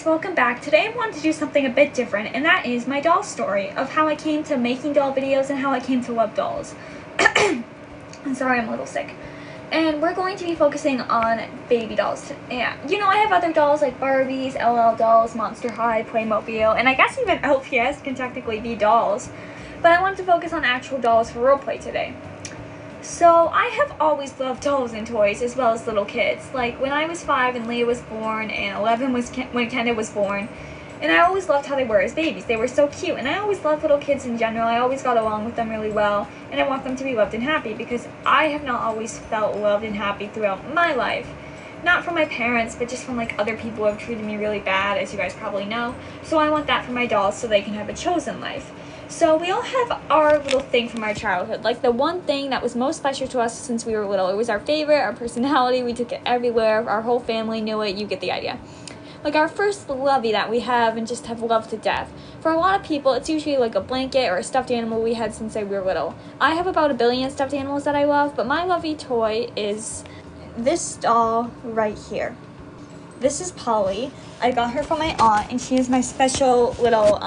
welcome back. Today I wanted to do something a bit different, and that is my doll story of how I came to making doll videos and how I came to love dolls. I'm sorry, I'm a little sick. And we're going to be focusing on baby dolls. Yeah, you know, I have other dolls like Barbies, LL dolls, Monster High, Playmobil, and I guess even LPS can technically be dolls. But I wanted to focus on actual dolls for roleplay today. So, I have always loved dolls and toys as well as little kids. Like, when I was 5 and Leah was born, and 11 was when Kendra was born, and I always loved how they were as babies. They were so cute, and I always loved little kids in general. I always got along with them really well, and I want them to be loved and happy because I have not always felt loved and happy throughout my life. Not from my parents, but just from like other people who have treated me really bad, as you guys probably know. So I want that for my dolls so they can have a chosen life. So we all have our little thing from our childhood, like the one thing that was most special to us since we were little. It was our favorite, our personality, we took it everywhere, our whole family knew it, you get the idea. Like our first lovey that we have and just have loved to death. For a lot of people, it's usually like a blanket or a stuffed animal we had since we were little. I have about 1 billion stuffed animals that I love, but my lovey toy is this doll right here. This is Polly. I got her from my aunt, and she is my special little,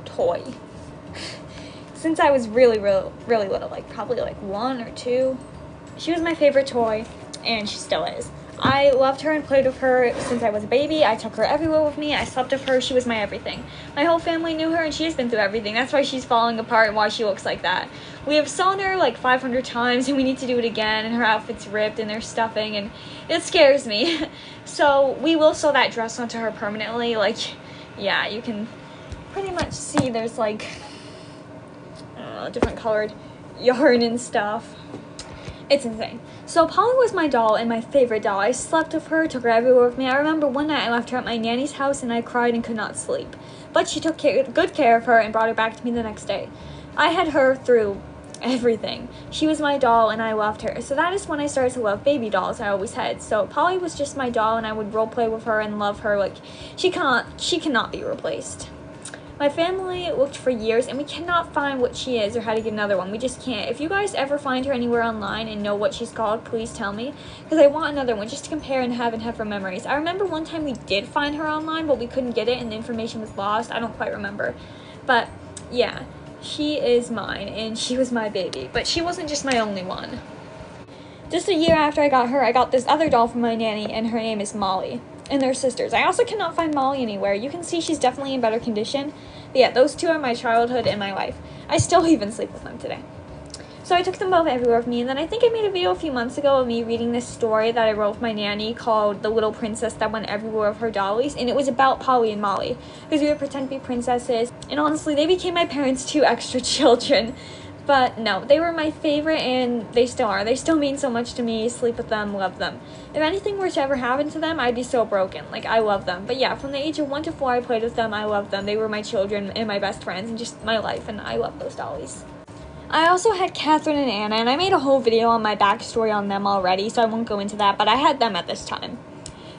toy. Since I was really little, like probably like 1 or 2, she was my favorite toy, and she still is. I loved her and played with her since I was a baby. I took her everywhere with me. I slept with her. She was my everything. My whole family knew her, and she has been through everything. That's why she's falling apart and why she looks like that. We have sewn her like 500 times, and we need to do it again, and her outfit's ripped, and there's stuffing, and it scares me. So we will sew that dress onto her permanently. Like, yeah, you can pretty much see there's like different colored yarn and stuff. It's insane. So Polly was my doll and my favorite doll. I slept with her, took her everywhere with me. I remember one night I left her at my nanny's house and I cried and could not sleep. But she took good care of her and brought her back to me the next day. I had her through everything. She was my doll and I loved her. So that is when I started to love baby dolls. I always had. So Polly was just my doll and I would role play with her and love her. Like, she cannot be replaced. My family looked for years, and we cannot find what she is or how to get another one. We just can't. If you guys ever find her anywhere online and know what she's called, please tell me, because I want another one just to compare and have for memories. I remember one time we did find her online, but we couldn't get it, and the information was lost. I don't quite remember. But, yeah, she is mine, and she was my baby. But she wasn't just my only one. Just a year after I got her, I got this other doll from my nanny, and her name is Molly. And they're sisters. I also cannot find Molly anywhere. You can see she's definitely in better condition. But yeah, those two are my childhood and my life. I still even sleep with them today. So I took them both everywhere with me, and then I think I made a video a few months ago of me reading this story that I wrote with my nanny called The Little Princess That Went Everywhere with Her Dollies, and it was about Polly and Molly, because we would pretend to be princesses, and honestly, they became my parents' 2 extra children. But no, they were my favorite, and they still are. They still mean so much to me. Sleep with them, love them. If anything were to ever happen to them, I'd be so broken. Like, I love them. But yeah, from the age of 1 to 4, I played with them. I loved them. They were my children and my best friends and just my life, and I love those dollies. I also had Catherine and Anna, and I made a whole video on my backstory on them already, so I won't go into that, but I had them at this time.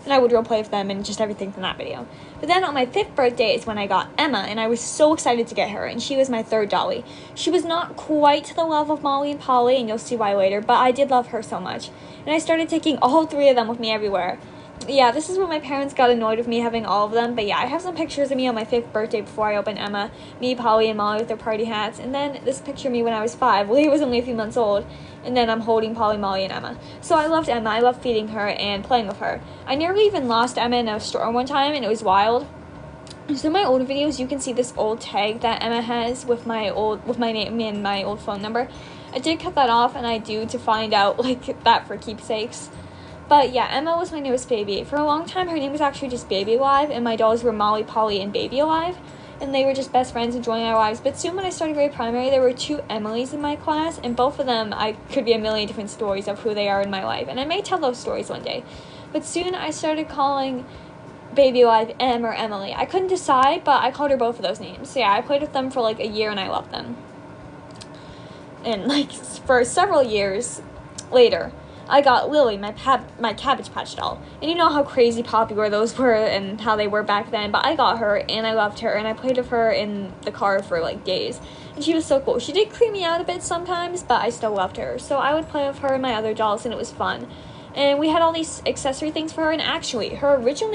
And I would roleplay with them and just everything from that video. But then on my 5th birthday is when I got Emma, and I was so excited to get her, and she was my 3rd dolly. She was not quite to the level of Molly and Polly, and you'll see why later, but I did love her so much. And I started taking all 3 of them with me everywhere. Yeah, this is when my parents got annoyed with me having all of them, but yeah, I have some pictures of me on my 5th birthday before I opened Emma, me, Polly, and Molly with their party hats, and then this picture of me when I was 5. Leah was only a few months old, and then I'm holding Polly, Molly, and Emma. So I loved Emma. I loved feeding her and playing with her. I nearly even lost Emma in a store one time, and it was wild. So in my old videos, you can see this old tag that Emma has with my name and my old phone number. I did cut that off, and I do to find out like that for keepsakes. But yeah, Emma was my newest baby. For a long time, her name was actually just Baby Alive, and my dolls were Molly, Polly, and Baby Alive. And they were just best friends enjoying our lives. But soon when I started grade primary, there were 2 Emilys in my class, and both of them, I could be a million different stories of who they are in my life. And I may tell those stories one day. But soon I started calling Baby Alive Em or Emily. I couldn't decide, but I called her both of those names. So yeah, I played with them for like a year, and I loved them. And like for several years later, I got Lily, my Cabbage Patch doll. And you know how crazy popular those were and how they were back then. But I got her, and I loved her, and I played with her in the car for, like, days. And she was so cool. She did creep me out a bit sometimes, but I still loved her. So I would play with her and my other dolls, and it was fun. And we had all these accessory things for her, and actually, her original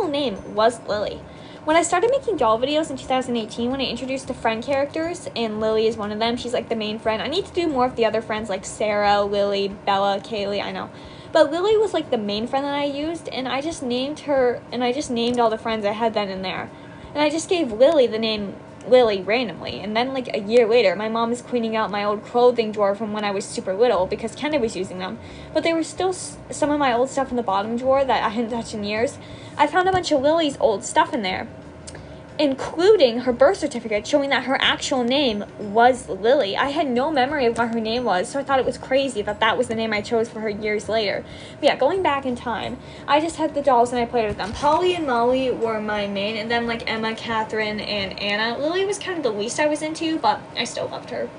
name was Lily. When I started making doll videos in 2018, when I introduced the friend characters, and Lily is one of them, she's like the main friend. I need to do more of the other friends like Sarah, Lily, Bella, Kaylee, I know. But Lily was like the main friend that I used, and I just named her, and I just named all the friends I had then and there. And I just gave Lily the name Lily randomly. And then like a year later, my mom was cleaning out my old clothing drawer from when I was super little because Kendra was using them. But they were still some of my old stuff in the bottom drawer that I hadn't touched in years. I found a bunch of Lily's old stuff in there, including her birth certificate showing that her actual name was Lily. I had no memory of what her name was, so I thought it was crazy that that was the name I chose for her years later. But yeah, going back in time, I just had the dolls and I played with them. Polly and Molly were my main, and then like Emma, Catherine, and Anna. Lily was kind of the least I was into, but I still loved her.